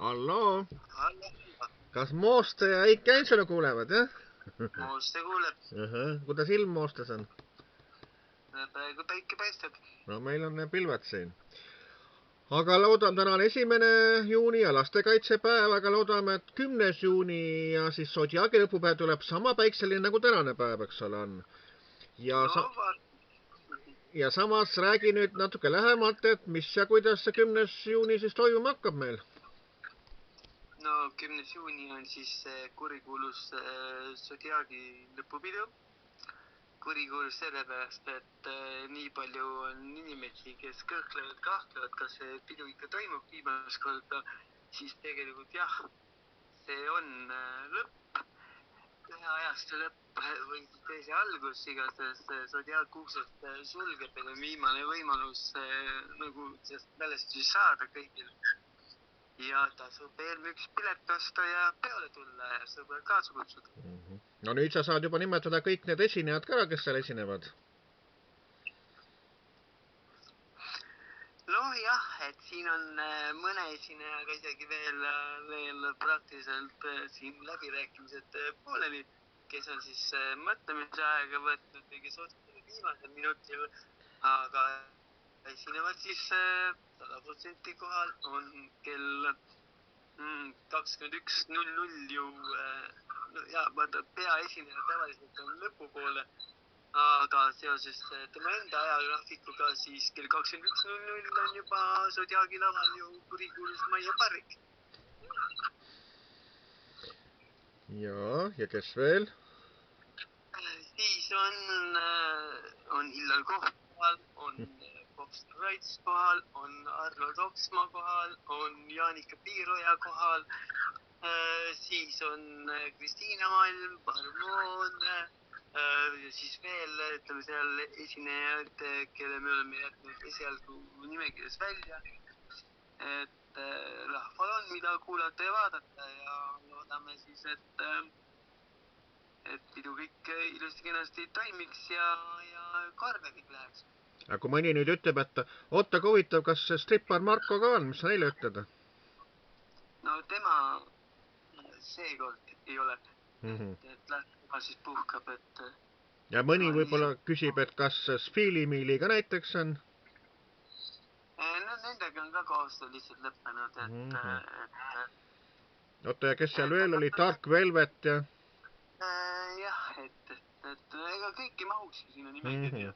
Halloo, Hallo, kas Mooste ja Eiki Ainsalu kuulevad, jah? Mooste kuuleb. Kuidas ilm Moostes on? Praegu päike paistab. No meil on pilved siin. Aga loodame, täna on 1. juuni ja lastekaitsepäev, aga loodame, et 10. juuni ja siis Zodiaagi lõpupäev tuleb sama päikseline nagu tänane päev, eks ole, on. Ja, ja samas räägi nüüd natuke lähemalt, et mis ja kuidas see 10. juuni siis toimuma hakkab meil. No 10. juuni on siis kurikuulus Zodiaagi lõpupidu. Kurikuulus sellepärast, et nii palju on inimesi, kes kõhklevad, kahtlevad, kas see pidu ikka toimub viimast korda, siis tegelikult jah, see on lõpp, ühe ajastu lõpp või teise algus, igatahes Zodiaak-uksest sulgeb, et on viimane võimalus nagu sellest mälestusi saada kõigil. Ja tasub veel üks pilet osta ja peole tulla ja sõbrad kaasa kutsuda. No nüüd sa saad juba nimetada kõik need esinejad ka, kes seal esinevad. No jah, et siin on mõne esinejaga isegi veel praktiliselt siin läbirääkimised pooleli, kes on siis mõtlemise aega võtnud või kes otsustavad viimasel minutil, aga esinevad siis 100% kohal on kell 21:00 ju, ja vaata, peaesineja tavaliselt on lõpupoole, aga seoses tema enda ajagraafikuga siis kell 21:00 on juba Zodiaagi laval ju kurikuulus Maie Parrik. Ja kes veel? Siis on Illar Koht kohal, on Popstar Raits kohal, on Arno Toksma kohal, on Jaanika Piiroja kohal, siis on Kristiina Malm, Barmoon, siis veel, ütleme seal esinejad, kelle me oleme jätnud esialgu nimekirjas välja, et rahval on mida kuulata ja vaadata ja loodame siis, et pidu kõik ilusti kenasti toimiks ja korda kõik läheks. Aga kui mõni nüüd ütleb, et oota, kui huvitav, kas strippar Marko ka on, mis sa neile ütled? No tema seekord ei ole, et lähtuma siis puhkab, et... Ja mõni võib-olla küsib, et kas Sfiilimiili ka näiteks on? No nendega on ka koostöö lihtsalt lõppenud, et... Oota, ja kes seal veel oli? Dark Velvet ja... Jah, et ega kõik ei mahukski sinna nimekirja.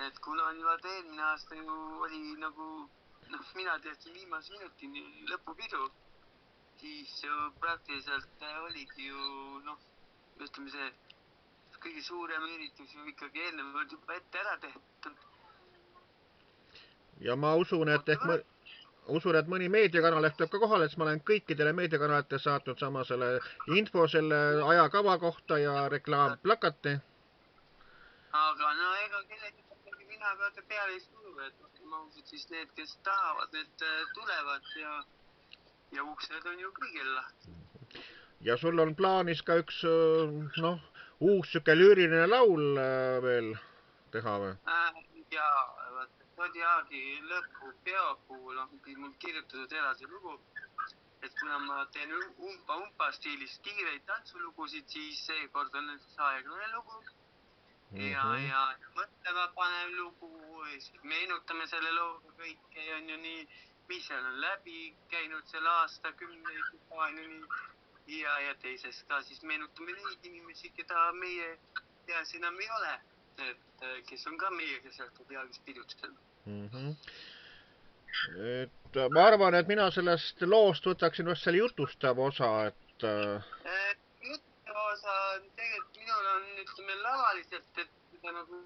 Et kuna niimoodi eelmine aasta ju oli nagu, mina teadsin viimase minutini lõpupidu, siis ju praktiliselt oligi ju, ütleme see kõige suurem üritus ju ikkagi eelnevalt juba ette ära tehtud. Ja ma usun, et mõni meediakanal ehk tuleb ka kohale, et ma olen kõikidele meediakanalite saatnud sama selle info selle ajakava kohta ja reklaamplakati. Aga no ega kellegi mina peale peale ei suru, et ma usun siis need, kes tahavad, need tulevad ja uksed on ju kõigil lahti. Ja sul on plaanis ka üks, uus süke lüüriline laul veel teha või? Jaa, vaata, Zodiaagi lõpupeo puhul on mul kirjutatud eraldi lugu, et kuna ma teen umpa stiilis kiireid tantsulugusid, siis seekord on nüüd aeglane lugu ja mõtlema panev lugu, meenutame selle looga kõike, on ju nii, mis seal on läbi käinud selle aastakümneid juba, ja teisest ka siis meenutame neid inimesi, keda meie peas enam ei ole, et kes on ka meiega sealt Zodiaagis pidutsenud. Et ma arvan, et mina sellest loost võtaksin vast selle jutustava osa, et... Jutustava osa tegelikult minul on, ütleme, lavaliselt, et seda nagu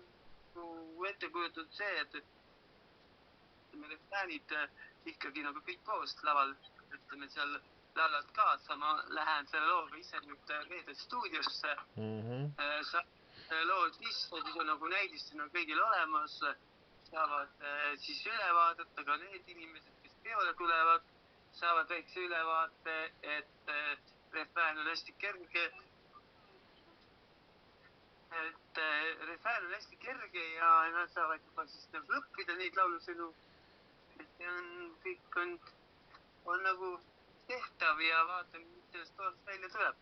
ette kujutatud see, et ütleme, refäänid ikkagi nagu kõik koos laval, ütleme, seal laulad kaasa, ma lähen selle looga ise nüüd Veedet stuudiosse, saab loo sisse, siis on nagu näidistena kõigil olemas, saavad siis üle vaadata ka need inimesed, kes peole tulevad, saavad väikse ülevaate, et refään on hästi kerge, ja nad saavad juba siis nagu õppida neid laulusõnu, et kõik on nagu tehtav ja vaatame, mis sellest toast välja tuleb.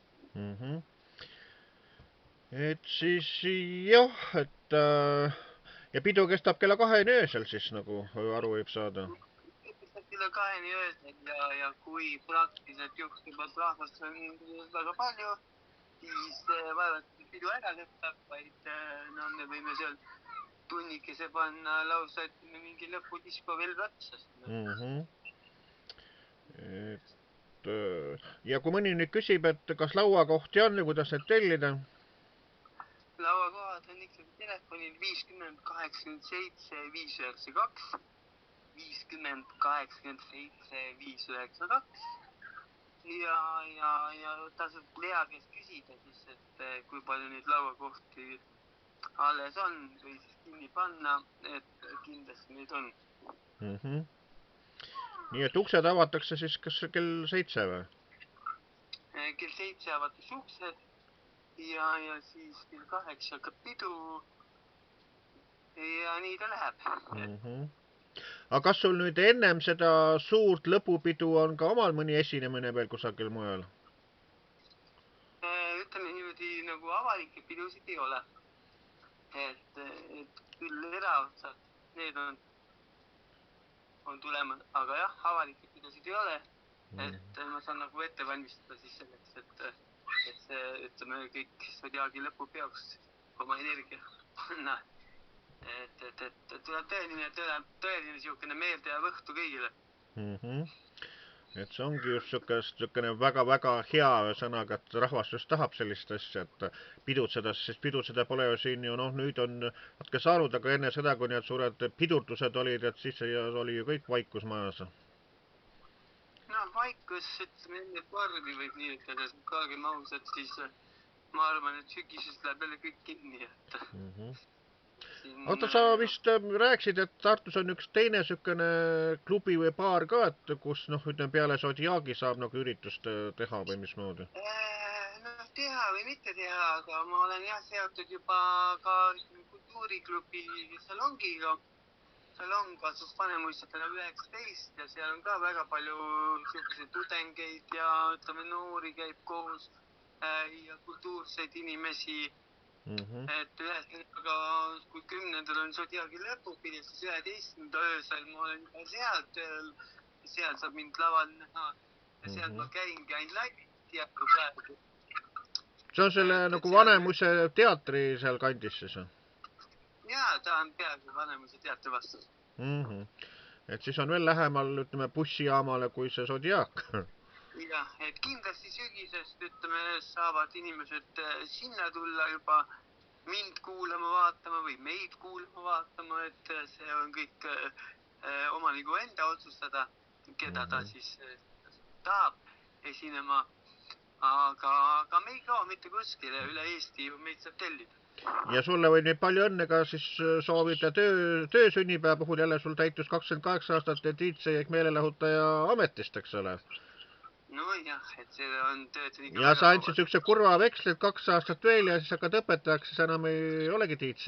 Et siis jah, et ja pidu kestab kella 2 öösel siis nagu aru võib saada. Kella 2 öösel ja kui praktiliselt juhtub, et rahvast on väga palju, siis vaevalt pidu ära lõpeb, vaid no me võime seal tunnikese panna lausa, et mingi lõpudisko veel ratsast. Ja kui mõni nüüd küsib, et kas lauakohti on ja kuidas need tellida? Lauakohad on ikkagi telefonil 50 87 592, 50 87 592 ja tasub Lea käest küsida siis, et kui palju neid lauakohti alles on või siis kinni panna, et kindlasti neid on. Nii et uksed avatakse siis kas kell 7 või? Kell 7 avatakse uksed ja siis kell 8 hakkab pidu ja nii ta läheb. Aga kas sul nüüd ennem seda suurt lõpupidu on ka omal mõni esinemine veel kusagil mujal? Ütleme niimoodi nagu avalikke pidusid ei ole. Et küll eraotsad, need on tulemas, aga jah, avalikke pidusid ei ole. Et ma saan nagu ette valmistada siis selleks, et see, ütleme, kõik Zodiaagi lõpupeoks oma energia panna. Et tuleb tõeline siukene meeldejav õhtu kõigile. Et see ongi just siukene väga-väga hea sõnaga, et rahvas just tahab sellist asja, et pidutseda, sest pidutseda pole ju siin ju, noh, nüüd on natuke saanud, aga enne seda, kui need suured pidurtused olid, et siis oli ju kõik vaikus majas. No vaikus, ütleme enne korvi võib nii ütelda, et kaagem ausad, siis ma arvan, et sügisest läheb jälle kõik kinni, et... Oota, sa vist rääksid, et Tartus on üks teine sükene klubi või baar ka, et kus, noh, ütleme, peale Zodiaagi saab nagu üritust teha või mismoodi? No teha või mitte teha, aga ma olen jah seotud juba ka kultuuriklubi salongiga. Salong asus Vanemuistele 19 ja seal on ka väga palju selliseid tudengeid ja ütleme noori käib koos ja kultuurseid inimesi. Et ühesõnaga, kui 10. on Zodiaagi lõpupidi, siis 11. öösel ma olen juba seal tööl, seal saab mind laval näha ja seal ma käingi ainult läbi ja praegu. See on selle nagu Vanemuise teatri seal kandis siis? Jaa, ta on peaaegu Vanemuise teatri vastus. Et siis on veel lähemal, ütleme, bussijaamale kui see Zodiaak. Jah, et kindlasti sügisest, ütleme, saavad inimesed sinna tulla juba mind kuulama vaatama või meid kuulama vaatama, et see on kõik omaniku enda otsustada, keda ta siis tahab esinema. Aga me ei kao mitte kuskile, üle Eesti meid saab tellida. Ja sulle võib nüüd palju õnne ka siis soovida töösünnipäeva puhul jälle sul täitus 28 aastat ja DJ ehk meelelahutaja ametist, eks ole? No jah, et see on tööd ja sa andsid sükse kurva veksli, 2 aastat veel ja siis hakkad õpetajaks, siis enam ei olegi DJ.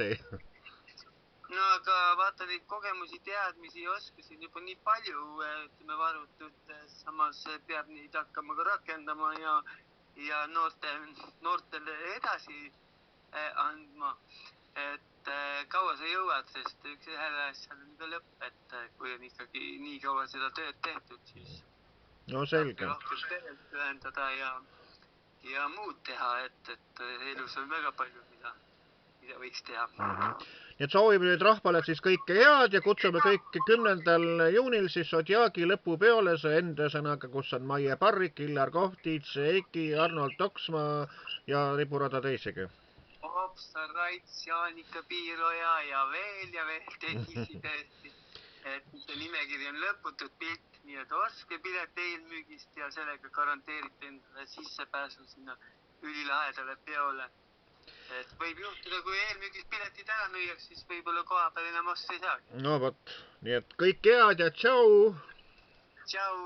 No aga vaata neid kogemusi, teadmisi ja oskusi juba nii palju, ütleme varutud, samas peab neid hakkama ka rakendama ja noortele edasi andma, et kaua sa jõuad, sest üks ühele asjal on ka lõpp, et kui on ikkagi nii kaua seda tööd tehtud, siis no selge. Rohkem tööd ühendada ja muud teha, et elus on väga palju, mida võiks teha. Nii et soovime nüüd rahvale siis kõike head ja kutsume kõik 10. juunil siis Zodiaagi lõpupeole, see enda sõnaga, kus on Maie Parrik, Illar Koht, Tiitse Eiki, Arnold Toksmaa ja riburada teisigi. Opsar Raits, Jaanika Piiroja ja veel teisi tõesti. Et see nimekiri on lõputut pilt, nii et ostke pilet eelmüügist ja sellega garanteerite endale sissepääsu sinna ülilahedale peole. Et võib juhtuda, kui eelmüügist piletid ära müüjaks, siis võib-olla koha peal enam osta ei saagi. No vot, nii et kõik head ja tšau! Tšau!